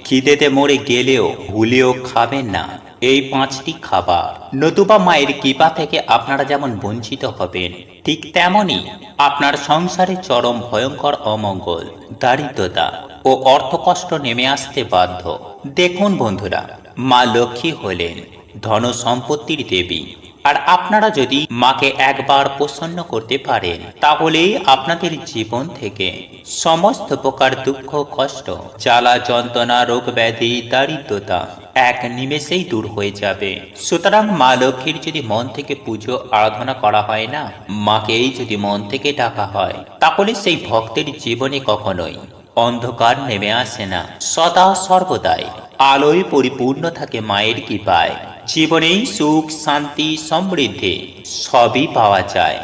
খিদেতে মরে গেলেও ভুলেও খাবেন না এই পাঁচটি খাবার, নতুবা মায়ের কৃপা থেকে আপনারা যেমন বঞ্চিত হবেন, ঠিক তেমনি আপনার সংসারে চরম ভয়ঙ্কর অমঙ্গল, দারিদ্রতা ও অর্থকষ্ট নেমে আসতে বাধ্য। দেখুন বন্ধুরা, মা লক্ষ্মী হলেন ধন সম্পত্তির দেবী। আর আপনারা যদি মাকে একবার প্রসন্ন করতে পারেন, তাহলেই আপনাদের জীবন থেকে সমস্ত প্রকার দুঃখ, কষ্ট, জ্বালা যন্ত্রণা, রোগ ব্যাধি, দারিদ্রতা এক নিমেষেই দূর হয়ে যাবে। সুতরাং মা লক্ষ্মীর যদি মন থেকে পুজো আরাধনা করা হয় না, মাকেই যদি মন থেকে ডাকা হয়, তাহলে সেই ভক্তের জীবনে কখনোই অন্ধকার নেমে আসে না, সদা সর্বদাই আলোয় পরিপূর্ণ থাকে মায়ের কৃপায়। জীবনেই সুখ, শান্তি, সমৃদ্ধি সবই পাওয়া যায়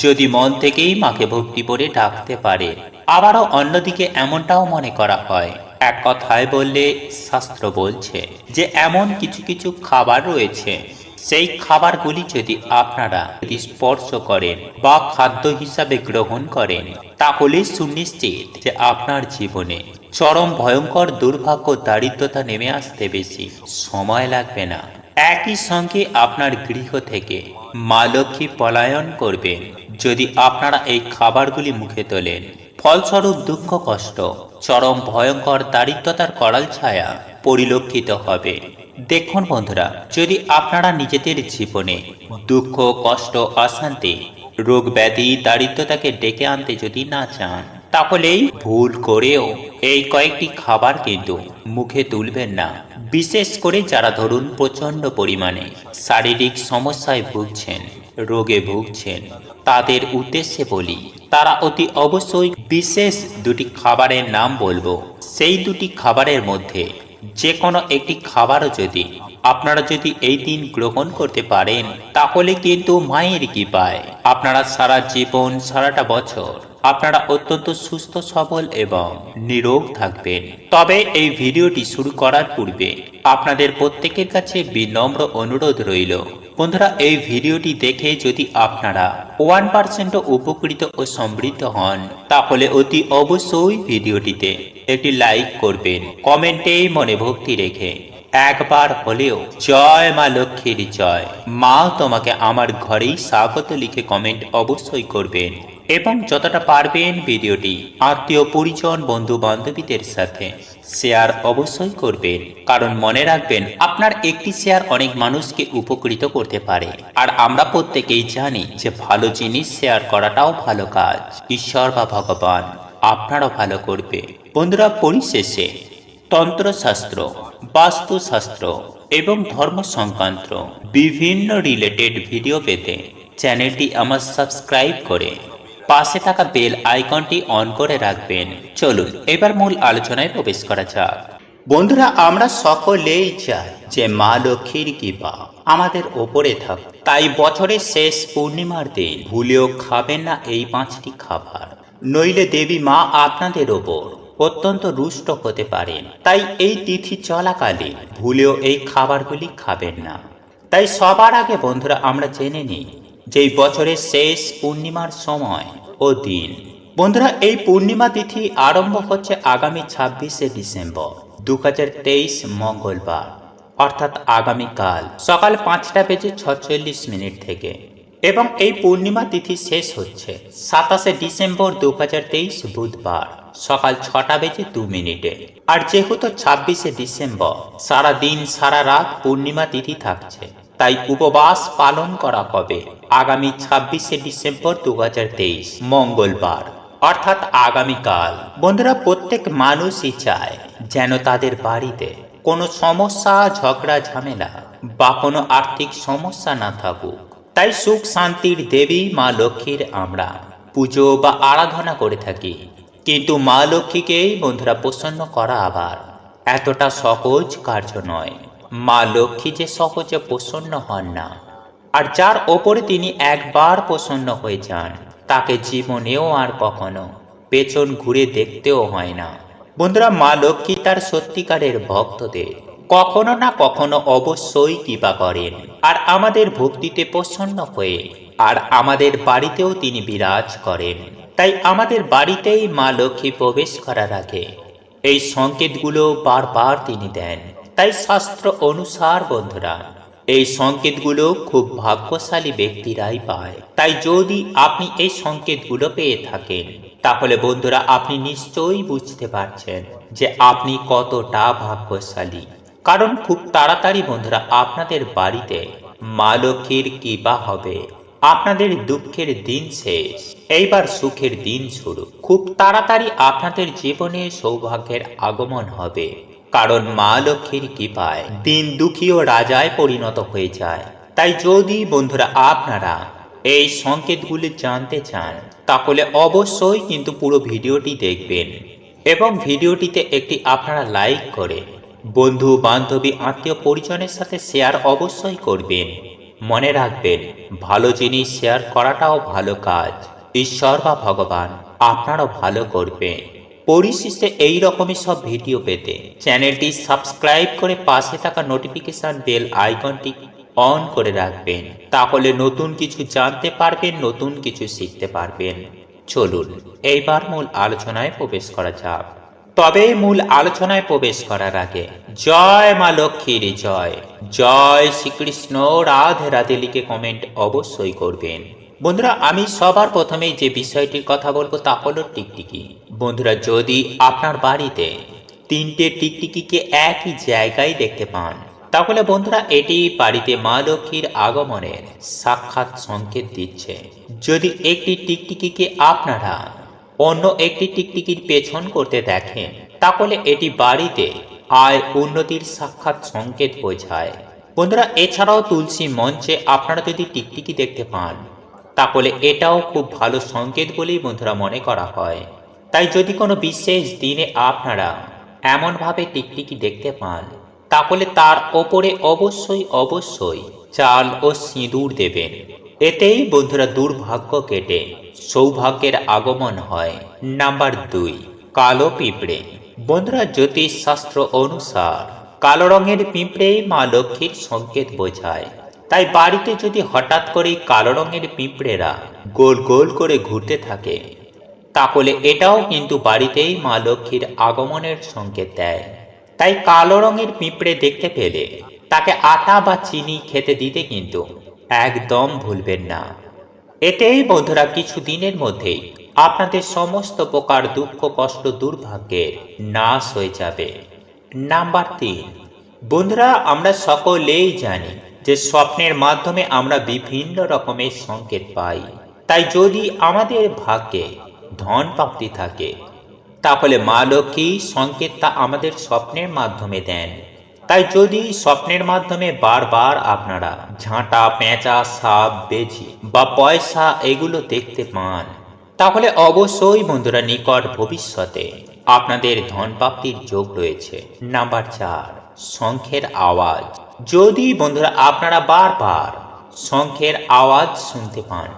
যদি মন থেকেই মাকে ভক্তি করে ডাকতে পারে। আবারও অন্যদিকে এমনটাও মনে করা হয়, এক কথায় বললে শাস্ত্র বলছে যে এমন কিছু কিছু খাবার রয়েছে, সেই খাবারগুলি যদি আপনারা স্পর্শ করেন বা খাদ্য হিসাবে গ্রহণ করেন, তাহলে সুনিশ্চিত যে আপনার জীবনে চরম ভয়ঙ্কর দুর্ভাগ্য, দারিদ্রতা নেমে আসতে বেশি সময় লাগবে না। একই সঙ্গে আপনার গৃহ থেকে মা লক্ষ্মী পলায়ন করবেন যদি আপনারা এই খাবারগুলি মুখে তোলেন। ফলস্বরূপ দুঃখ, কষ্ট, চরম ভয়ঙ্কর দারিদ্রতার করাল ছায়া পরিলক্ষিত হবে। দেখুন বন্ধুরা, যদি আপনারা নিজেদের জীবনে দুঃখ, কষ্ট, অশান্তি, রোগ ব্যাধি, দারিদ্রতাকে ডেকে আনতে যদি না চান, তাহলেই ভুল করেও এই কয়েকটি খাবার কিন্তু মুখে তুলবেন না। বিশেষ করে যারা ধরুন প্রচন্ড পরিমাণে শারীরিক সমস্যায় ভুগছেন, রোগে ভুগছেন, তাদের উদ্দেশ্যে বলি, তারা অতি অবশ্যই বিশেষ দুটি খাবারের নাম বলবো। সেই দুটি খাবারের মধ্যে যে কোনো একটি খাবারও যদি আপনারা যদি এই দিন গ্রহণ করতে পারেন, তাহলে কিন্তু মায়ের কৃপায় আপনারা সারা জীবন, সারাটা বছর আপনারা অত্যন্ত সুস্থ, সবল এবং নিরোগ থাকবেন। তবে এই ভিডিওটি শুরু করার পূর্বে আপনাদের প্রত্যেকের কাছে বিনম্র অনুরোধ রইল, বন্ধুরা, এই ভিডিওটি দেখে যদি আপনারা 1% উপকৃত ও সমৃদ্ধ হন, তাহলে অতি অবশ্যই ভিডিওটিতে একটি লাইক করবেন, কমেন্টে মনে ভক্তি রেখে একবার হলেও জয় মা লক্ষ্মীর জয়, মা তোমাকে আমার ঘরেই স্বাগত লিখে কমেন্ট অবশ্যই করবেন। এবং যতটা পারবেন ভিডিওটি আত্মীয় পরিজন, বন্ধু বান্ধবীদের সাথে শেয়ার অবশ্যই করবেন, কারণ মনে রাখবেন আপনার একটি শেয়ার অনেক মানুষকে উপকৃত করতে পারে। আর আমরা প্রত্যেকেই জানি যে ভালো জিনিস শেয়ার করাটাও ভালো কাজ, ঈশ্বর বা ভগবান আপনারও ভালো করবে। বন্ধুরা, পরিশেষে তন্ত্রশাস্ত্র, বাস্তুশাস্ত্র এবং ধর্ম সংক্রান্ত বিভিন্ন রিলেটেড ভিডিও পেতে চ্যানেলটি আমার সাবস্ক্রাইব করে পাশে থাকা বেল আইকনটি অন করে রাখবেন। চলুন এবার মূল আলোচনায় প্রবেশ করা যাক। বন্ধুরা, আমরা সকলেই চাই যে মা লক্ষ্মীর কৃপা আমাদের ওপরে থাক। তাই বছরের শেষ পূর্ণিমার দিন ভুলেও খাবেন না এই পাঁচটি খাবার, নইলে দেবী মা আপনাদের ওপর অত্যন্ত রুষ্ট হতে পারেন। তাই এই তিথি চলাকালীন ভুলেও এই খাবারগুলি খাবেন না। তাই সবার আগে বন্ধুরা আমরা জেনে নিই যে এই বছরের শেষ পূর্ণিমার সময় ও দিন। বন্ধুরা, এই পূর্ণিমা তিথি আরম্ভ হচ্ছে আগামী 26শে ডিসেম্বর 2023 মঙ্গলবার, অর্থাৎ আগামীকাল সকাল 5:46 থেকে, এবং এই পূর্ণিমা তিথি শেষ হচ্ছে 27শে ডিসেম্বর 2023 বুধবার সকাল 6:02। আর যেহেতু 26শে ডিসেম্বর সারা দিন সারা রাত পূর্ণিমা তিথি থাকছে, তাই উপবাস পালন করা হবে আগামী 26শে ডিসেম্বর 2023 মঙ্গলবার, অর্থাৎ আগামীকাল। বন্ধুরা, প্রত্যেক মানুষই চায় যেন তাদের বাড়িতে কোনো সমস্যা, ঝগড়া, ঝামেলা বা কোনো আর্থিক সমস্যা না থাকুক। তাই সুখ শান্তির দেবী মা লক্ষ্মীর আমরা পুজো বা আরাধনা করে থাকি। কিন্তু মা লক্ষ্মীকেই বন্ধুরা প্রসন্ন করা আবার এতটা সহজ কার্য নয়। মা লক্ষ্মী যে সহজে প্রসন্ন হন না, আর যার ওপরে তিনি একবার প্রসন্ন হয়ে যান, তাকে জীবনেও আর কখনো পেছন ঘুরে দেখতেও হয় না। বন্ধুরা, মা লক্ষ্মী তার সত্যিকারের ভক্তদের কখনো না কখনো অবশ্যই কৃপা করেন, আর আমাদের ভক্তিতে প্রসন্ন হয়ে আর আমাদের বাড়িতেও তিনি বিরাজ করেন। তাই আমাদের বাড়িতেই মা লক্ষ্মী প্রবেশ করার আগে এই সংকেতগুলো বারবার তিনি দেন। তাই শাস্ত্র অনুসার বন্ধুরা এই সংকেতগুলো খুব ভাগ্যশালী ব্যক্তিরাই পায়। তাই যদি আপনি এই সংকেতগুলো পেয়ে থাকেন তাহলে বন্ধুরা আপনি নিশ্চয়ই বুঝতে পারছেন যে আপনি কতটা ভাগ্যশালী। কারণ খুব তাড়াতাড়ি বন্ধুরা আপনাদের বাড়িতে মা লক্ষ্মীর কৃপা হবে। আপনাদের দুঃখের দিন শেষ, এইবার সুখের দিন শুরু। খুব তাড়াতাড়ি আপনাদের জীবনে সৌভাগ্যের আগমন হবে। কারণ মা লক্ষ্মীর কৃপায় দিন দুঃখী ও রাজায় পরিণত হয়ে যায়। তাই যদি বন্ধুরা আপনারা এই সংকেতগুলি জানতে চান তাহলে অবশ্যই কিন্তু পুরো ভিডিওটি দেখবেন এবং ভিডিওটিতে একটি আপনারা লাইক করে বন্ধু বান্ধবী আত্মীয় পরিজনের সাথে শেয়ার অবশ্যই করবেন। মনে রাখবেন ভালো জিনিস শেয়ার করাটাও ভালো কাজ। ঈশ্বর বা ভগবান আপনারও ভালো করবে। পরিশেষে এই রকমই সব ভিডিও পেতে চ্যানেলটি সাবস্ক্রাইব করে পাশে থাকা নোটিফিকেশন বেল আইকনটি অন করে রাখবেন। তাহলে নতুন কিছু জানতে পারবেন, নতুন কিছু শিখতে পারবেন। চলুন এইবার মূল আলোচনায় প্রবেশ করা যাক। তবে মূল আলোচনায় প্রবেশ করার আগে জয় মা লক্ষ্মীর জয়, জয় শ্রীকৃষ্ণ, রাধে রাধে লিখে কমেন্ট অবশ্যই করবেন। বন্ধুরা আমি সবার প্রথমেই যে বিষয়টির কথা বলবো তা হলো টিকটিকি। বন্ধুরা যদি আপনার বাড়িতে তিনটে টিকটিকিকে একই জায়গায় দেখতে পান তাহলে বন্ধুরা এটি বাড়িতে মা লক্ষ্মীর আগমনের সাক্ষাৎ সংকেত দিচ্ছে। যদি একটি টিকটিকিকে আপনারা অন্য একটি টিকটিকির পেছন করতে দেখেন তাহলে এটি বাড়িতে আয় উন্নতির সাক্ষাৎ সংকেত বোঝায়। বন্ধুরা এছাড়াও তুলসী মঞ্চে আপনারা যদি টিকটিকি দেখতে পান তাহলে এটাও খুব ভালো সংকেত বলেই বন্ধুরা মনে করা হয়। তাই যদি কোনো বিশেষ দিনে আপনারা এমনভাবে টিকটিকি দেখতে পান তাহলে তার ওপরে অবশ্যই চাল ও সিঁদুর দেবেন। এতেই বন্ধুরা দুর্ভাগ্য কেটে সৌভাগ্যের আগমন হয়। নাম্বার 2, কালো পিঁপড়ে। বন্ধুরা জ্যোতিষ শাস্ত্র অনুসার কালো রঙের পিঁপড়ে মা লক্ষ্মীর সংকেত বোঝায়। তাই বাড়িতে যদি হঠাৎ করে কালো রঙের পিঁপড়েরা গোল গোল করে ঘুরতে থাকে তাহলে এটাও কিন্তু বাড়িতেই মা লক্ষ্মীর আগমনের সংকেত দেয়। তাই কালো রঙের পিঁপড়ে দেখতে পেলে তাকে আটা বা চিনি খেতে দিতে কিন্তু একদম ভুলবেন না। এতেই বন্ধুরা কিছু দিনের মধ্যেই আপনাদের সমস্ত প্রকার দুঃখ কষ্ট দুর্ভাগ্যের নাশ হয়ে যাবে। নাম্বার 3, বন্ধুরা আমরা সকলেই জানি যে স্বপ্নের মাধ্যমে আমরা বিভিন্ন রকমের সংকেত পাই। তাই যদি আমাদের ভাগ্যে ধন প্রাপ্তি থাকে তাহলে মা লক্ষ্মী সংকেতটা আমাদের স্বপ্নের মাধ্যমে দেন। তাই যদি স্বপ্নের মাধ্যমে বারবার আপনারা ঝাঁটা পেঁচা সাপ বেজি বা পয়সা এগুলো দেখতে পান তাহলে অবশ্যই বন্ধুরা নিকট ভবিষ্যতে আপনাদের ধন প্রাপ্তির যোগ রয়েছে। নাম্বার 4, শঙ্খের আওয়াজ। যদি বন্ধুরা আপনারা বারবার শঙ্খের আওয়াজ শুনতে পান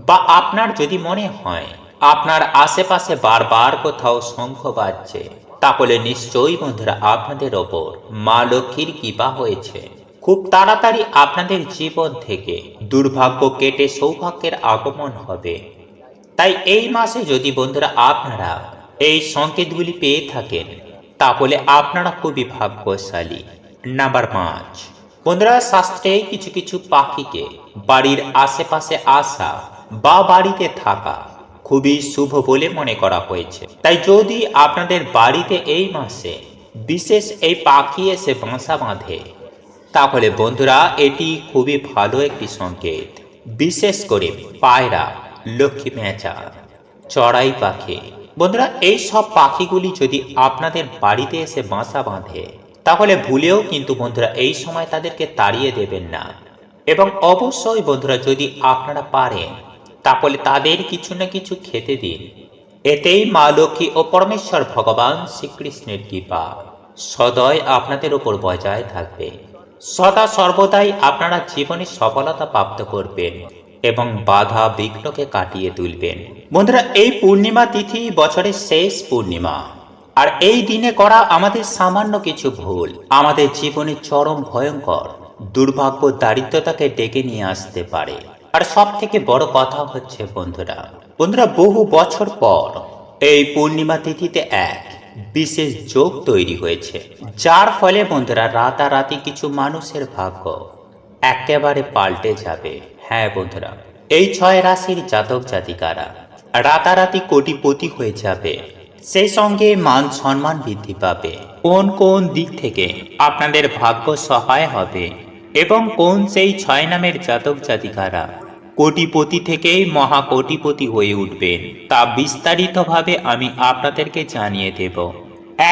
বা আপনার যদি মনে হয় আপনার আশেপাশে বারবার কোথাও শঙ্খ বাজছে তাহলে নিশ্চয়ই বন্ধুরা আপনাদের ওপর মা লক্ষ্মীর কৃপা হয়েছে। খুব তাড়াতাড়ি আপনাদের জীবন থেকে দুর্ভাগ্য কেটে সৌভাগ্যের আগমন হবে। তাই এই মাসে যদি বন্ধুরা আপনারা এই সংকেতগুলি পেয়ে থাকেন তাহলে আপনারা খুবই ভাগ্যশালী। নাম্বার 5, বন্ধুরা শাস্ত্রে কিছু কিছু পাখিকে বাড়ির আশেপাশে আসা বা বাড়িতে থাকা খুবই শুভ বলে মনে করা হয়েছে। তাই যদি আপনাদের বাড়িতে এই মাসে বিশেষ এই পাখি এসে বাসা বাঁধে তাহলে বন্ধুরা এটি খুবই ভালো একটি সংকেত। বিশেষ করে পায়রা, লক্ষ্মী পেঁচা, চড়াই পাখি। বন্ধুরা এই সব পাখিগুলি যদি আপনাদের বাড়িতে এসে বাসা বাঁধে তাহলে ভুলেও কিন্তু বন্ধুরা এই সময় তাদেরকে তাড়িয়ে দেবেন না। এবং অবশ্যই বন্ধুরা যদি আপনারা পারেন তাহলে তাদের কিছু না কিছু খেতে দিন। এতেই মা লক্ষ্মী ও পরমেশ্বর ভগবান শ্রীকৃষ্ণের কৃপা সদয় আপনাদের উপর বজায় থাকবে। সদা সর্বদাই আপনারা জীবনে সফলতা প্রাপ্ত করবেন এবং বাধা বিঘ্নকে কাটিয়ে তুলবেন। বন্ধুরা এই পূর্ণিমা তিথি বছরের শেষ পূর্ণিমা, আর এই দিনে করা আমাদের সামান্য কিছু ভুল আমাদের জীবনে চরম ভয়ঙ্কর দুর্ভাগ্য দারিদ্রতাকে ডেকে নিয়ে আসতে পারে। আর সব থেকে বড় কথা হচ্ছে বন্ধুরা বহু বছর পর এই পূর্ণিমা তিথিতে এক বিশেষ যোগ তৈরি হয়েছে, যার ফলে বন্ধুরা রাতারাতি কিছু মানুষের ভাগ্য একেবারে পাল্টে যাবে। হ্যাঁ বন্ধুরা, এই 6 রাশির জাতক জাতিকারা রাতারাতি কোটিপতি হয়ে যাবে, সেই সঙ্গে মান সম্মান বৃদ্ধি পাবে। কোন কোন দিক থেকে আপনাদের ভাগ্য সহায় হবে এবং কোন সেই 6 নামের জাতক জাতিকারা কোটিপতি থেকেই মহাকোটিপতি হয়ে উঠবেন, তা বিস্তারিতভাবে আমি আপনাদেরকে জানিয়ে দেব।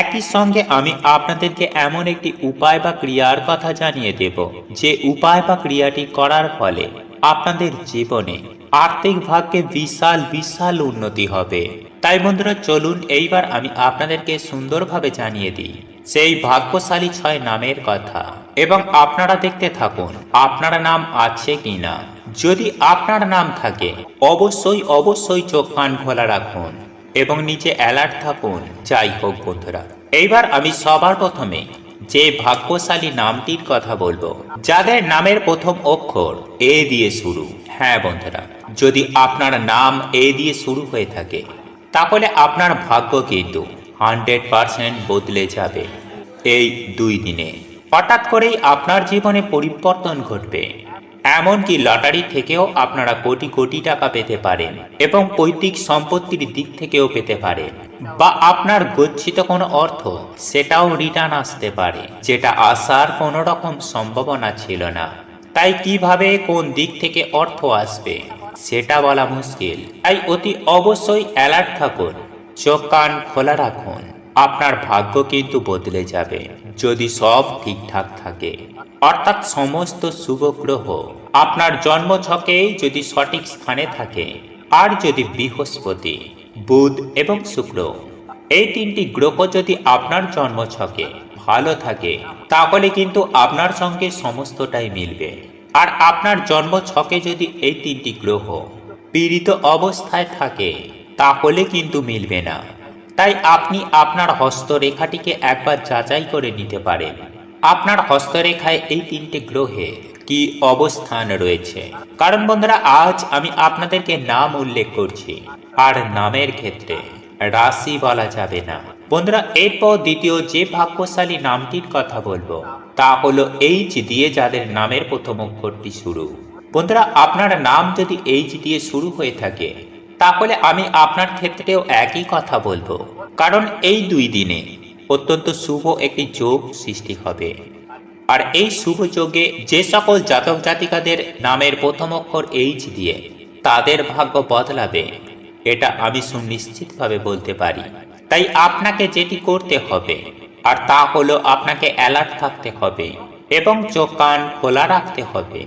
একই সঙ্গে আমি আপনাদেরকে এমন একটি উপায় বা ক্রিয়ার কথা জানিয়ে দেব, যে উপায় বা ক্রিয়াটি করার ফলে আপনাদের জীবনে আর্থিক ভাগ্যে বিশাল বিশাল উন্নতি হবে। তাই বন্ধুরা চলুন এইবার আমি আপনাদেরকে সুন্দরভাবে জানিয়ে দিই সেই ভাগ্যশালী 6 নামের কথা, এবং আপনারা দেখতে থাকুন আপনার নাম আছে কিনা। যদি আপনার নাম থাকে অবশ্যই অবশ্যই চোখ কান খোলা রাখুন এবং নিচে অ্যালার্ট থাকুন। যাই হোক বন্ধুরা, এইবার আমি সবার প্রথমে যে ভাগ্যশালী নামটির কথা বলবো, যাদের নামের প্রথম অক্ষর এ দিয়ে শুরু। হ্যাঁ বন্ধুরা, যদি আপনার নাম এ দিয়ে শুরু হয়ে থাকে তাহলে আপনার ভাগ্য কিন্তু 100% বদলে যাবে এই 2 দিনে। হঠাৎ করেই আপনার জীবনে পরিবর্তন ঘটবে, এমনকি লটারি থেকেও আপনারা কোটি কোটি টাকা পেতে পারেন এবং পৈতৃক সম্পত্তির দিক থেকেও পেতে পারেন, বা আপনার গচ্ছিত কোনো অর্থ সেটাও রিটার্ন আসতে পারে, যেটা আসার কোনো রকম সম্ভাবনা ছিল না। তাই কিভাবে কোন দিক থেকে অর্থ আসবে সেটা বলা মুশকিল, তাই অতি অবশ্যই অ্যালার্ট থাকুন, চোখ কান খোলা রাখুন। আপনার ভাগ্য কিন্তু বদলে যাবে যদি সব ঠিকঠাক থাকে, অর্থাৎ সমস্ত শুভ গ্রহ আপনার জন্মছকে যদি সঠিক স্থানে থাকে, আর যদি বৃহস্পতি, বুধ এবং শুক্র এই 3টি গ্রহ যদি আপনার জন্মছকে ভালো থাকে, তাহলে কিন্তু আপনার সঙ্গে সমস্তটাই মিলবে। আর আপনার জন্মছকে যদি এই 3টি গ্রহ পীড়িত অবস্থায় থাকে তাহলে কিন্তু মিলবে না। তাই আপনি আপনার হস্তরেখাটিকে একবার যাচাই করে নিতে পারেন আপনার হস্তরেখায় এই 3টে গ্রহে কি অবস্থান রয়েছে। কারণ বন্ধুরা, আজ আমি আপনাদেরকে নাম উল্লেখ করছি, আর নামের ক্ষেত্রে রাশি বলা যাবে না। বন্ধুরা, এরপর দ্বিতীয় যে ভাগ্যশালী নামটির কথা বলবো তা হলো এইচ দিয়ে যাদের নামের প্রথম অক্ষরটি শুরু। বন্ধুরা, আপনার নাম যদি এইচ দিয়ে শুরু হয়ে থাকে তাহলে আমি আপনার ক্ষেত্রেও একই কথা বলবো, কারণ এই 2 দিনে অত্যন্ত শুভ একটি যোগ সৃষ্টি হবে। আর এই শুভ যোগে যে সকল জাতক জাতিকাদের নামের প্রথম অক্ষর এইচ দিয়ে তাদের ভাগ্য বদলাবে, এটা আমি সুনিশ্চিতভাবে বলতে পারি। তাই আপনাকে যেটি করতে হবে আর তা হলো আপনাকে অ্যালার্ট থাকতে হবে এবং চোখ কান খোলা রাখতে হবে।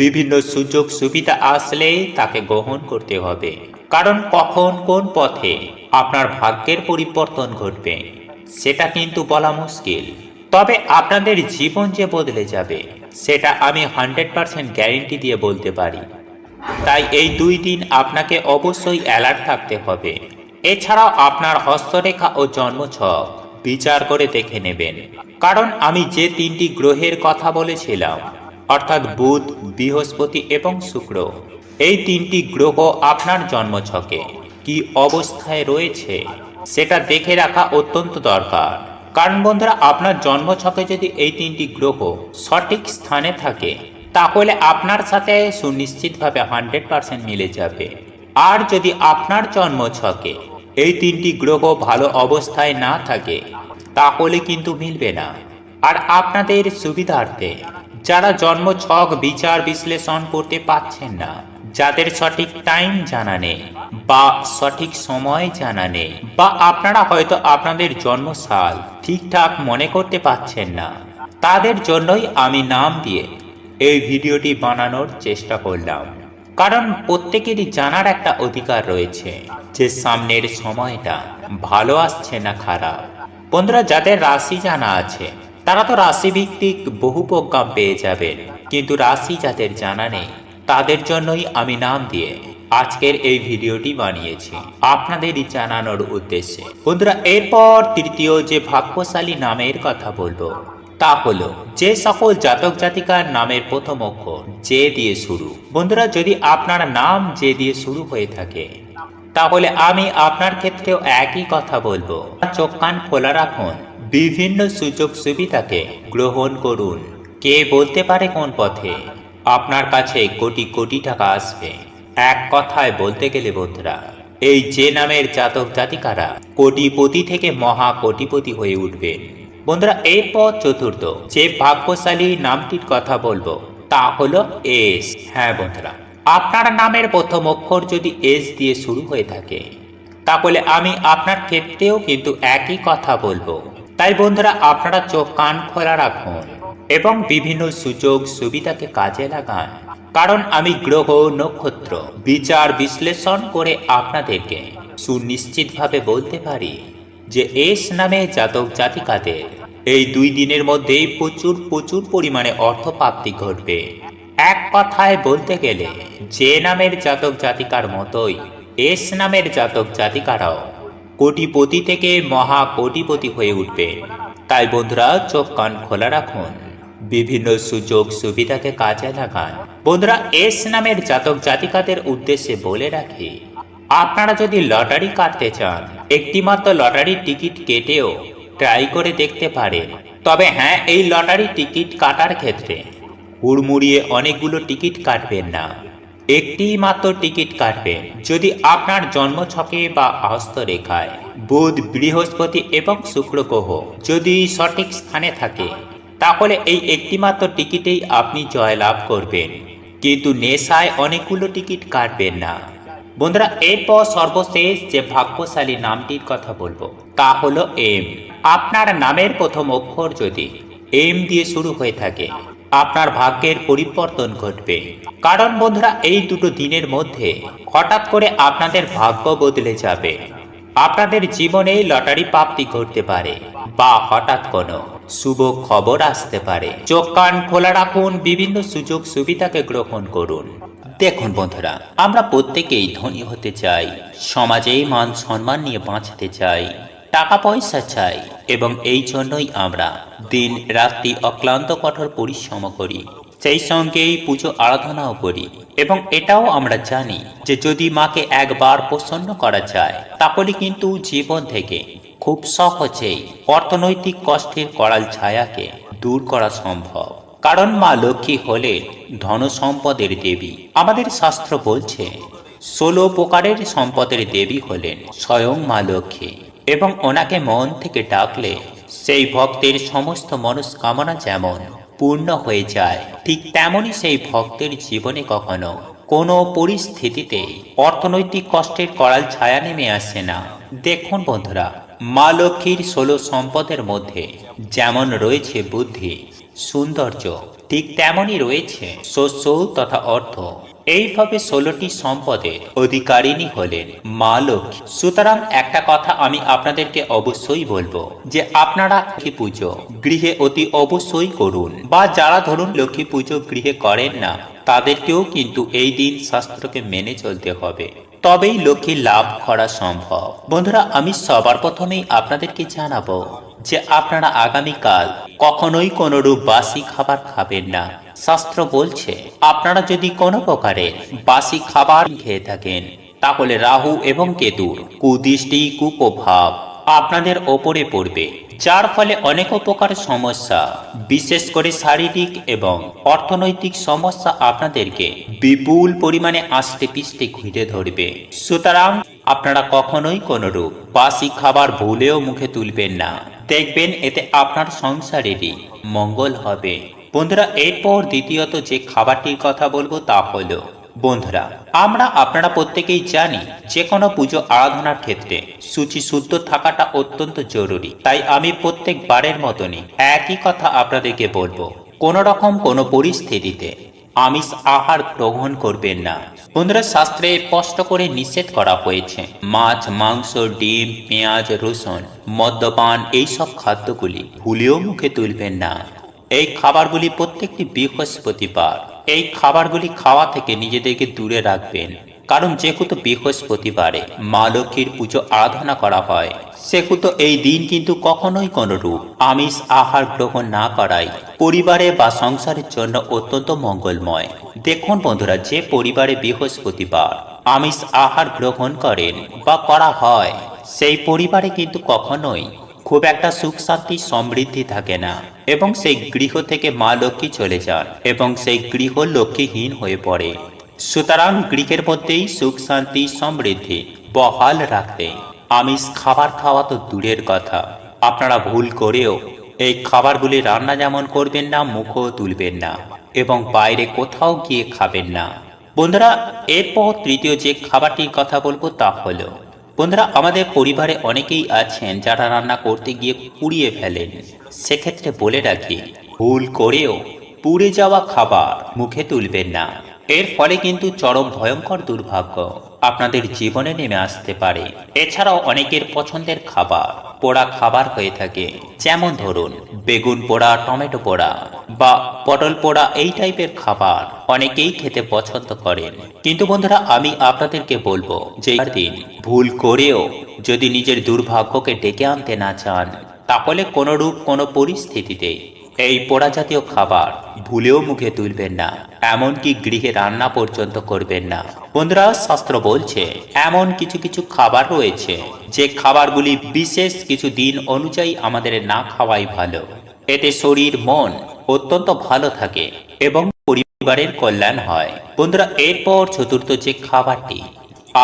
বিভিন্ন সুযোগ সুবিধা আসলে তাকে গ্রহণ করতে হবে, কারণ কখন কোন পথে আপনার ভাগ্যের পরিবর্তন ঘটবে সেটা কিন্তু বলা মুশকিল। তবে আপনাদের জীবন যে বদলে যাবে সেটা আমি 100% গ্যারেন্টি দিয়ে বলতে পারি। তাই এই 2 দিন আপনাকে অবশ্যই অ্যালার্ট থাকতে হবে। এছাড়াও আপনার হস্তরেখা ও জন্মছক বিচার করে দেখে নেবেন, কারণ আমি যে 3টি গ্রহের কথা বলেছিলাম, অর্থাৎ বুধ, বৃহস্পতি এবং শুক্র, এই 3টি গ্রহ আপনার জন্মছকে কি অবস্থায় রয়েছে সেটা দেখে রাখা অত্যন্ত দরকার। কারণ বন্ধুরা, আপনার জন্মছকে যদি এই 3টি গ্রহ সঠিক স্থানে থাকে তাহলে আপনার সাথে সুনিশ্চিতভাবে 100% মিলে যাবে। আর যদি আপনার জন্মছকে এই 3টি গ্রহ ভালো অবস্থায় না থাকে তাহলে কিন্তু মিলবে না। আর আপনাদের সুবিধার্থে যারা জন্মছক বিচার বিশ্লেষণ করতে পারছেন না, যাদের সঠিক টাইম জানা নেই বা সঠিক সময় জানা নেই, বা আপনারা হয়তো আপনাদের জন্মসাল ঠিকঠাক মনে করতে পারছেন না, তাদের জন্যই আমি নাম দিয়ে এই ভিডিওটি বানানোর চেষ্টা করলাম। কারণ প্রত্যেকেরই জানার একটা অধিকার রয়েছে যে সামনের সময়টা ভালো আসছে না খারাপ। বন্ধুরা, যাদের রাশি জানা আছে তারা তো রাশি ভিত্তিক বহু প্রোগ্রাম পেয়ে যাবেন, কিন্তু রাশি যাদের জানা নেই তাদের জন্যই আমি নাম দিয়ে আজকের এই ভিডিওটি বানিয়েছি আপনাদেরই জানানোর উদ্দেশ্যে। বন্ধুরা, এরপর তৃতীয় যে ভাগ্যশালী নামের কথা বলবো তা হলো যে সকল জাতক জাতিকার নামের প্রথম অক্ষর জে দিয়ে শুরু। বন্ধুরা, যদি আপনার নাম জে দিয়ে শুরু হয়ে থাকে তাহলে আমি আপনার ক্ষেত্রেও একই কথা বলবো। চোখ কান খোলা রাখুন, বিভিন্ন সুযোগ সুবিধাকে গ্রহণ করুন। কে বলতে পারে কোন পথে আপনার কাছে কোটি কোটি টাকা আসবে। এক কথায় বলতে গেলে বন্ধুরা, এই যে নামের জাতক জাতিকারা কোটিপতি থেকে মহা কোটিপতি হয়ে উঠবে। বন্ধুরা, এরপর চতুর্থ যে ভাগ্যশালী নামটির কথা বলবো তা হলো এস। হ্যাঁ বন্ধুরা, আপনার নামের প্রথম অক্ষর যদি এস দিয়ে শুরু হয়ে থাকে তাহলে আমি আপনার ক্ষেত্রেও কিন্তু একই কথা বলবো। তাই বন্ধুরা, আপনারা চোখ কান খোলা রাখুন এবং বিভিন্ন সুযোগ সুবিধাকে কাজে লাগান। কারণ আমি গ্রহ নক্ষত্র বিচার বিশ্লেষণ করে আপনাদেরকে সুনিশ্চিতভাবে বলতে পারি যে এস নামে জাতক জাতিকাদের এই 2 দিনের মধ্যেই প্রচুর প্রচুর পরিমাণে অর্থ প্রাপ্তি ঘটবে। এক কথায় বলতে গেলে যে নামের জাতক জাতিকার মতোই এস নামের জাতক জাতিকারাও কোটিপতি থেকে মহা কোটিপতি হয়ে উঠবে। তাই বন্ধুরা, চোখ কান খোলা রাখুন, বিভিন্ন সুযোগ সুবিধাকে কাজে লাগান। বন্ধুরা, এস নামের জাতক জাতিকাদের উদ্দেশ্যে বলে রাখি, আপনারা যদি লটারি কাটতে চান একটি মাত্র লটারির টিকিট কেটেও ট্রাই করে দেখতে পারেন। তবে হ্যাঁ, এই লটারি টিকিট কাটার ক্ষেত্রে হুড়মুড়িয়ে অনেকগুলো টিকিট কাটবেন না, একটি মাত্র টিকিট কাটবেন। যদি আপনার জন্মছকে বা হস্তরেখায় বুধ, বৃহস্পতি এবং শুক্র গ্রহ যদি সঠিক স্থানে থাকে তাহলে এই একটি মাত্র টিকিটেই আপনি জয়লাভ করবেন। কিন্তু নেশায় অনেকগুলো টিকিট কাটবেন না। বন্ধুরা, এরপর সর্বশেষ যে ভাগ্যশালী নামটির কথা বলবো তা হলো এম। আপনার নামের প্রথম অক্ষর যদি এম দিয়ে শুরু হয়ে থাকে আপনার ভাগ্যের পরিবর্তন ঘটবে। কারণ বন্ধুরা, এই দুটো দিনের মধ্যে হঠাৎ করে আপনাদের ভাগ্য বদলে যাবে। আপনাদের জীবনে লটারি প্রাপ্তি ঘটতে পারে বা হঠাৎ কোনো শুভ খবর আসতে পারে। চোখ কান খোলা রাখুন, বিভিন্ন সুযোগ সুবিধাকে গ্রহণ করুন। দেখুন বন্ধুরা, আমরা প্রত্যেকেই ধনী হতে চাই, সমাজে মান সম্মান নিয়ে বাঁচতে চাই, টাকা পয়সা চাই এবং এই জন্যই আমরা দিন রাত্রি অক্লান্ত কঠোর পরিশ্রম করি, সেই সঙ্গেই পুজো আরাধনাও করি। এবং এটাও আমরা জানি যে যদি মাকে একবার প্রসন্ন করা যায় তাহলে কিন্তু জীবন থেকে খুব সহজেই অর্থনৈতিক কষ্টের করাল ছায়াকে দূর করা সম্ভব। কারণ মা লক্ষ্মী হলেন ধন সম্পদের দেবী। আমাদের শাস্ত্র বলছে 16 প্রকারের সম্পদের দেবী হলেন স্বয়ং মা লক্ষ্মী, এবং ওনাকে মন থেকে ডাকলে সেই ভক্তের সমস্ত মনস্কামনা যেমন পূর্ণ হয়ে যায়, ঠিক তেমনি সেই ভক্তের জীবনে কখনো কোনো পরিস্থিতিতে অর্থনৈতিক কষ্টের করাল ছায়া নেমে আসে না। দেখুন বন্ধুরা, মা লক্ষ্মীর 16 সম্পদের মধ্যে যেমন রয়েছে বুদ্ধি, সৌন্দর্য, ঠিক তেমনই রয়েছে শস্য তথা অর্থ। এইভাবে 16টি সম্পদের অধিকারিণী হলেন মা লক্ষ্মী। সুতরাং একটা কথা আমি আপনাদেরকে অবশ্যই বলবো যে আপনারা লক্ষ্মী পুজো গৃহে অতি অবশ্যই করুন, বা যারা ধরুন লক্ষ্মী পুজো গৃহে করেন না তাদেরকেও কিন্তু এই দিন শাস্ত্রকে মেনে চলতে হবে, তবেই লক্ষ্মী লাভ করা সম্ভব। বন্ধুরা, আমি সবার প্রথমেই আপনাদেরকে জানাবো যে আপনারা আগামীকাল কখনোই কোনরূপ বাসি খাবার খাবেন না। শাস্ত্র বলছে আপনারা যদি কোনো প্রকারের বাসি খাবার খেয়ে থাকেন তাহলে রাহু এবং কেতুর কুদৃষ্টি কুপ্রভাব আপনাদের ওপরে পড়বে, যার ফলে অনেক প্রকার সমস্যা, বিশেষ করে শারীরিক এবং অর্থনৈতিক সমস্যা আপনাদেরকে বিপুল পরিমাণে আষ্টে পিষ্টে ঘিরে ধরবে। সুতরাং আপনারা কখনোই কোনরূপ বাসি খাবার ভুলেও মুখে তুলবেন না, দেখবেন এতে আপনার সংসারেরই মঙ্গল হবে। বন্ধুরা, এরপর দ্বিতীয়ত যে খাবারটির কথা বলবো তা হলো, বন্ধুরা আপনারা প্রত্যেকেই জানি যে কোনো পুজো আরাধনার ক্ষেত্রে সূচি শুদ্ধ থাকাটা অত্যন্ত জরুরি। তাই আমি প্রত্যেকবারের মতনই একই কথা আপনাদেরকে বলবো, কোনো রকম কোনো পরিস্থিতিতে আমিষ আহার গ্রহণ করবেন না। বন্ধুরা, শাস্ত্রে স্পষ্ট করে নিষেধ করা হয়েছে মাছ, মাংস, ডিম, পেঁয়াজ, রসুন, মদ্যপান এইসব খাদ্যগুলি ভুলেও মুখে তুলবেন না। এই খাবারগুলি প্রত্যেকটি বৃহস্পতিবার এই খাবারগুলি খাওয়া থেকে নিজেদেরকে দূরে রাখবেন। কারণ যেহেতু বৃহস্পতিবারে মা লক্ষ্মীর পুজো আরাধনা করা হয়, সেহেতু এই দিন কিন্তু কখনোই কোনরূপ আমিষ আহার গ্রহণ না করাই পরিবারে বা সংসারের জন্য অত্যন্ত মঙ্গলময়। দেখুন বন্ধুরা, যে পরিবারে বৃহস্পতিবার আমিষ আহার গ্রহণ করেন বা করা হয়, সেই পরিবারে কিন্তু কখনোই খুব একটা সুখ শান্তি সমৃদ্ধি থাকে না, এবং সেই গৃহ থেকে মা লক্ষ্মী চলে যান এবং সেই গৃহ লক্ষ্মীহীন হয়ে পড়ে। সুতরাং গৃহের মধ্যেই সুখ শান্তি সমৃদ্ধি বহাল রাখতে আমিষ খাবার খাওয়া তো দূরের কথা, আপনারা ভুল করেও এই খাবারগুলি রান্না যেমন করবেন না, মুখও তুলবেন না এবং বাইরে কোথাও গিয়ে খাবেন না। বন্ধুরা, এরপর তৃতীয় যে খাবারটির কথা বলবো তা হলো, বন্ধুরা, আমাদের পরিবারে অনেকেই আছেন যারা রান্না করতে গিয়ে পুড়িয়ে ফেলেন। সেক্ষেত্রে বলে রাখি, ভুল করেও পুড়ে যাওয়া খাবার মুখে তুলবেন না। এর ফলে কিন্তু চরম ভয়ঙ্কর দুর্ভাগ্য আপনাদের জীবনে নেমে আসতে পারে। এছাড়াও অনেকের পছন্দের খাবার পোড়া খাবার হয়ে থাকে, যেমন ধরুন বেগুন পোড়া, টমেটো পোড়া বা পটল পোড়া, এই টাইপের খাবার অনেকেই খেতে পছন্দ করেন। কিন্তু বন্ধুরা, আমি আপনাদেরকে বলবো যে দিন ভুল করেও যদি নিজের দুর্ভাগ্যকে ডেকে আনতে না চান, তাহলে কোনরূপ কোনো পরিস্থিতিতে এই পোড়া জাতীয় খাবার ভুলেও মুখে তুলবেন না, এমনকি গৃহে রান্না পর্যন্ত করবেন না। বন্ধুরা, শাস্ত্র বলছে এমন কিছু কিছু খাবার রয়েছে যে খাবারগুলি বিশেষ কিছু দিন অনুযায়ী আমাদের না খাওয়াই ভালো। এতে শরীর মন অত্যন্ত ভালো থাকে এবং পরিবারের কল্যাণ হয়। বন্ধুরা, এরপর চতুর্থ যে খাবারটি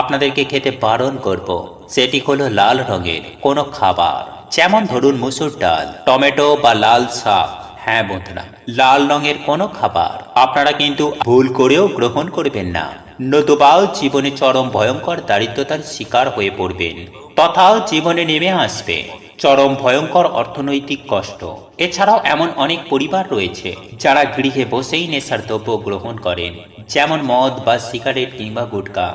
আপনাদেরকে খেতে বারণ করব, সেটি হলো লাল রঙের কোনো খাবার, যেমন ধরুন মসুর ডাল, টমেটো বা লাল শাক। হ্যাঁ বন্ধুরা, লাল রঙের কোনো খাবার আপনারা কিন্তু ভুল করেও গ্রহণ করবেন না, নতুবা জীবনে চরম ভয়ঙ্কর দারিদ্রতার শিকার হয়ে পড়বেন, তথা জীবনে নেমে আসবে চরম ভয়ঙ্কর অর্থনৈতিক কষ্ট। এছাড়াও এমন অনেক পরিবার রয়েছে যারা গৃহে বসেই নেশার দ্রব্য গ্রহণ করেন, যেমন মদ বা সিগারেট কিংবা গুটখা।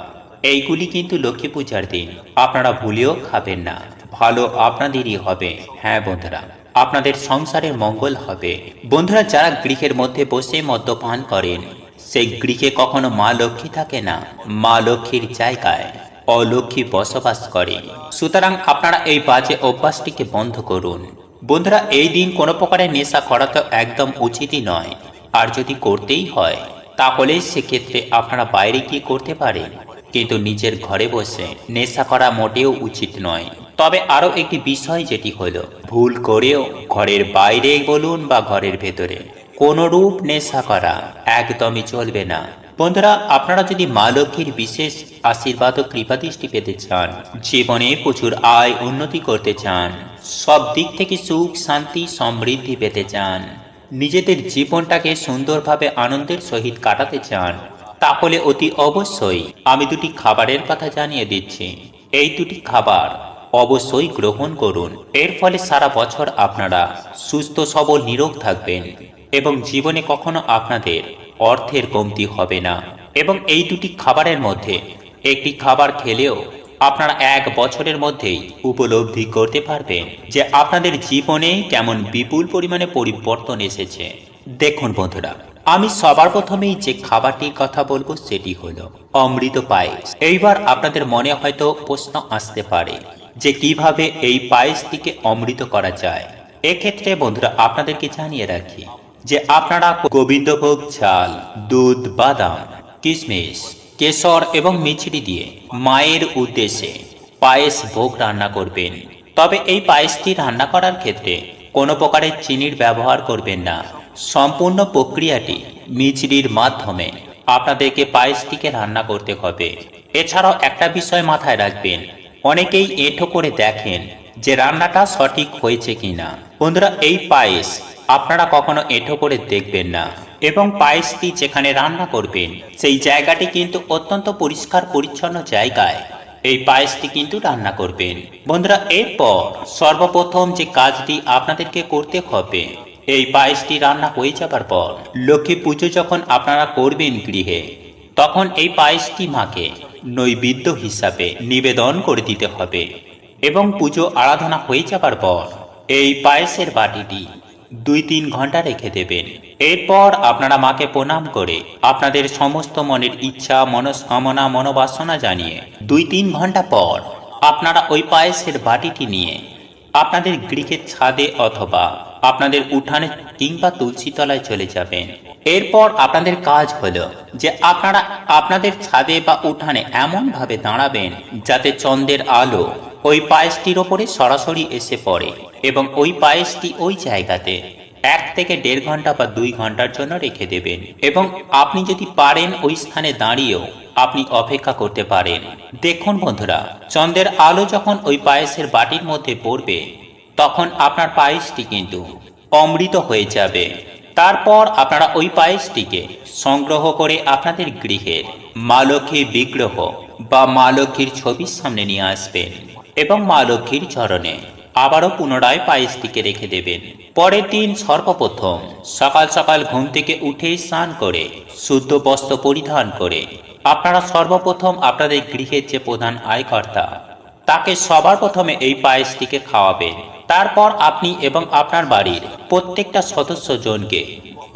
এইগুলি কিন্তু লক্ষ্মী পূজার দিন আপনারা ভুলেও খাবেন না, ভালো আপনাদেরই হবে। হ্যাঁ বন্ধুরা, আপনাদের সংসারের মঙ্গল হবে। বন্ধুরা, যারা গৃহের মধ্যে বসে মদ্যপান করেন, সেই গৃহে কখনো মা লক্ষ্মী থাকে না, মা লক্ষ্মীর জায়গায় অলক্ষ্মী বসবাস করে। সুতরাং আপনারা এই বাজে অভ্যাসটিকে বন্ধ করুন। বন্ধুরা, এই দিন কোনো প্রকারের নেশা করা তো একদম উচিতই নয়, আর যদি করতেই হয় তাহলে সেক্ষেত্রে আপনারা বাইরে গিয়ে করতে পারেন, কিন্তু নিজের ঘরে বসে নেশা করা মোটেও উচিত নয়। তবে আরো একটি বিষয় যেটি হলো, ভুল করেও ঘরের বাইরে বলুন বা ঘরের ভেতরে কোনরূপ নেশা করা একদমই চলবে না। বন্ধুরা, আপনারা যদি মা লক্ষ্মীর বিশেষ আশীর্বাদ ও কৃপাদৃষ্টি পেতে চান, জীবনে প্রচুর আয় উন্নতি করতে চান, সব দিক থেকে সুখ শান্তি সমৃদ্ধি পেতে চান, নিজেদের জীবনটাকে সুন্দরভাবে আনন্দের সহিত কাটাতে চান, তাহলে অতি অবশ্যই আমি দুটি খাবারের কথা জানিয়ে দিচ্ছি। এই দুটি খাবার অবশ্যই গ্রহণ করুন। এর ফলে সারা বছর আপনারা সুস্থ সবল নিরোগ থাকবেন এবং জীবনে কখনো আপনাদের অর্থের কমতি হবে না। এবং এই দুটি খাবারের মধ্যে একটি খাবার খেলেও আপনারা 1 বছরের মধ্যেই উপলব্ধি করতে পারবেন যে আপনাদের জীবনে কেমন বিপুল পরিমাণে পরিবর্তন এসেছে। দেখুন বন্ধুরা, আমি সবার প্রথমেই যে খাবারটির কথা বলবো সেটি হলো অমৃত পায়েস। এইবার আপনাদের মনে হয়তো প্রশ্ন আসতে পারে যে কিভাবে এই পায়েসটিকে অমৃত করা যায়। এক্ষেত্রে বন্ধুরা, আপনাদেরকে জানিয়ে রাখি যে আপনারা গোবিন্দভোগ চাল, দুধ, বাদাম, কিশমিশ, কেশর এবং মিছরি দিয়ে মায়ের উদ্দেশ্যে পায়েস ভোগ রান্না করবেন। তবে এই পায়েসটি রান্না করার ক্ষেত্রে কোনো প্রকারের চিনির ব্যবহার করবেন না। সম্পূর্ণ প্রক্রিয়াটি মিছরির মাধ্যমে আপনাদেরকে পায়েসটিকে রান্না করতে হবে। এছাড়াও একটা বিষয় মাথায় রাখবেন, অনেকেই এঁঠো করে দেখেন যে রান্নাটা সঠিক হয়েছে কিনা। বন্ধুরা, এই পায়েস আপনারা কখনো এঁঠো করে দেখবেন না, এবং পায়েসটি যেখানে রান্না করবেন সেই জায়গাটি কিন্তু অত্যন্ত পরিষ্কার পরিচ্ছন্ন জায়গায় এই পায়েসটি কিন্তু রান্না করবেন। বন্ধুরা, এরপর সর্বপ্রথম যে কাজটি আপনাদেরকে করতে হবে, এই পায়েসটি রান্না হয়ে যাবার পর লক্ষ্মী পুজো যখন আপনারা করবেন গৃহে, তখন এই পায়েসটি মাকে নৈবেদ্য হিসাবে নিবেদন করে দিতে হবে। এবং পুজো আরাধনা হয়ে যাবার পর এই পায়েসের বাটিটি 2-3 ঘন্টা রেখে দেবেন। এরপর আপনারা মাকে প্রণাম করে আপনাদের সমস্ত মনের ইচ্ছা, মনস্কামনা, মনোবাসনা জানিয়ে 2-3 ঘন্টা পর আপনারা ওই পায়েসের বাটিটি নিয়ে আপনাদের গৃহের ছাদে অথবা আপনাদের উঠানে কিংবা তুলসী তলায় চলে যাবেন এরপর আপনাদের কাজ হলো যে আপনারা আপনাদের ছাদে বা উঠানে এমনভাবে দাঁড়াবেন যাতে চন্দ্রের আলো ওই পায়েসটির ওপরে সরাসরি এসে পড়ে এবং ওই পায়েসটি ওই জায়গাতে 1 থেকে 1.5 ঘন্টা বা 2 ঘন্টার জন্য রেখে দেবেন এবং আপনি যদি পারেন ওই স্থানে দাঁড়িয়েও আপনি অপেক্ষা করতে পারেন। দেখুন বন্ধুরা, চন্দ্রের আলো যখন ওই পায়েসের বাটির মধ্যে পড়বে তখন আপনার পায়েসটি কিন্তু অমৃত হয়ে যাবে। তারপর আপনারা ওই পায়েসটিকে সংগ্রহ করে আপনাদের গৃহের মা লক্ষ্মীর বিগ্রহ বা মা লক্ষ্মীর ছবির সামনে নিয়ে আসবেন এবং মা লক্ষ্মীর চরণে আবারও পুনরায় পায়েসটিকে রেখে দেবেন। পরের দিন সর্বপ্রথম সকাল সকাল ঘুম থেকে উঠে স্নান করে শুদ্ধ বস্ত্র পরিধান করে আপনারা সর্বপ্রথম আপনাদের গৃহের যে প্রধান আয়কর্তা তাকে সবার প্রথমে এই পায়েসটিকে খাওয়াবেন। তারপর আপনি এবং আপনার বাড়ির প্রত্যেকটা সদস্যজনকে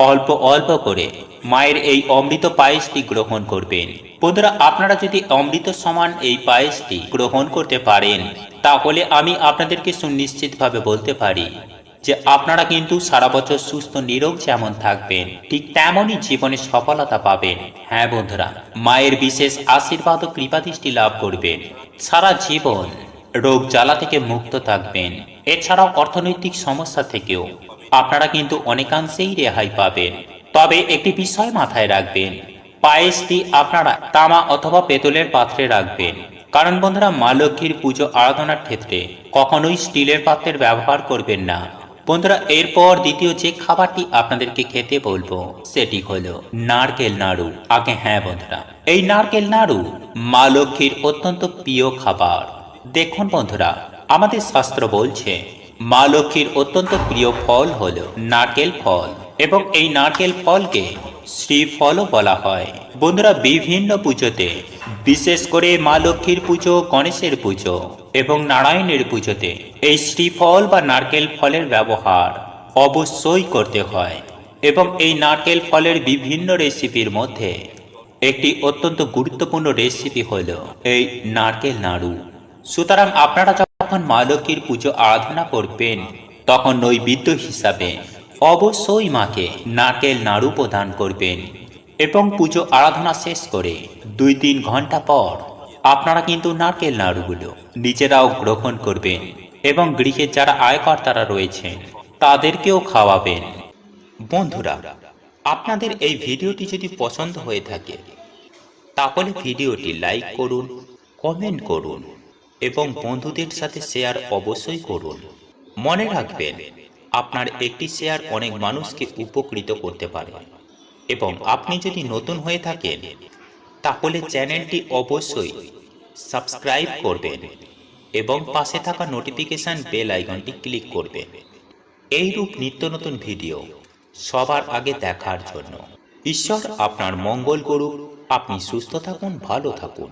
অল্প অল্প করে মায়ের এই অমৃত পায়েসটি গ্রহণ করবেন। বন্ধুরা, আপনারা যদি অমৃত সমান এই পায়েসটি গ্রহণ করতে পারেন তাহলে আমি আপনাদেরকে সুনিশ্চিতভাবে বলতে পারি যে আপনারা কিন্তু সারা বছর সুস্থ নিরোগ যেমন থাকবেন ঠিক তেমনই জীবনে সফলতা পাবেন। হ্যাঁ বন্ধুরা, মায়ের বিশেষ আশীর্বাদ ও কৃপাদৃষ্টি লাভ করবেন। সারা জীবন রোগ জ্বালা থেকে মুক্ত থাকবেন। এছাড়াও অর্থনৈতিক সমস্যা থেকেও আপনারা কিন্তু অনেকাংশেই রেহাই পাবেন। তবে একটি বিষয় মাথায় রাখবেন, পায়েসটি আপনারা তামা অথবা পেতলের পাত্রে রাখবেন। কারণ বন্ধুরা, মা লক্ষ্মীর পুজো আরাধনার ক্ষেত্রে কখনোই স্টিলের পাত্রের ব্যবহার করবেন না। বন্ধুরা, এরপর দ্বিতীয় যে খাবারটি আপনাদেরকে খেতে বলবো সেটি হলো নারকেল নাড়ু। আগে হ্যাঁ বন্ধুরা, এই নারকেল নাড়ু মা লক্ষ্মীর অত্যন্ত প্রিয় খাবার। দেখুন বন্ধুরা, আমাদের শাস্ত্র বলছে মা লক্ষ্মীর অত্যন্ত প্রিয় ফল হলো নারকেল ফল এবং এই নারকেল ফলকে শ্রীফলও বলা হয়। বন্ধুরা, বিভিন্ন পুজোতে বিশেষ করে মা লক্ষ্মীর পুজো, গণেশের পুজো এবং নারায়ণের পুজোতে এই শ্রীফল বা নারকেল ফলের ব্যবহার অবশ্যই করতে হয় এবং এই নারকেল ফলের বিভিন্ন রেসিপির মধ্যে একটি অত্যন্ত গুরুত্বপূর্ণ রেসিপি হলো এই নারকেল নাড়ু। সুতরাং আপনারা যখন মা লক্ষ্মীর পুজো আরাধনা করবেন তখন নৈবেদ্য হিসাবে অবশ্যই মাকে নারকেল নাড়ু প্রদান করবেন এবং পুজো আরাধনা শেষ করে 2-3 ঘন্টা পর আপনারা কিন্তু নারকেল নাড়ুগুলো নিজেরাও গ্রহণ করবেন এবং গৃহের যারা আয়কর্তারা রয়েছেন তাদেরকেও খাওয়াবেন। বন্ধুরা, আপনাদের এই ভিডিওটি যদি পছন্দ হয়ে থাকে তাহলে ভিডিওটি লাইক করুন, কমেন্ট করুন এবং বন্ধুদের সাথে শেয়ার অবশ্যই করুন। মনে রাখবেন, আপনার একটি শেয়ার অনেক মানুষকে উপকৃত করতে পারে এবং আপনি যদি নতুন হয়ে থাকেন তাহলে চ্যানেলটি অবশ্যই সাবস্ক্রাইব করবেন এবং পাশে থাকা নোটিফিকেশন বেল আইকনটি ক্লিক করবেন এইরূপ নিত্য নতুন ভিডিও সবার আগে দেখার জন্য। ঈশ্বর আপনার মঙ্গল করুক। আপনি সুস্থ থাকুন, ভালো থাকুন।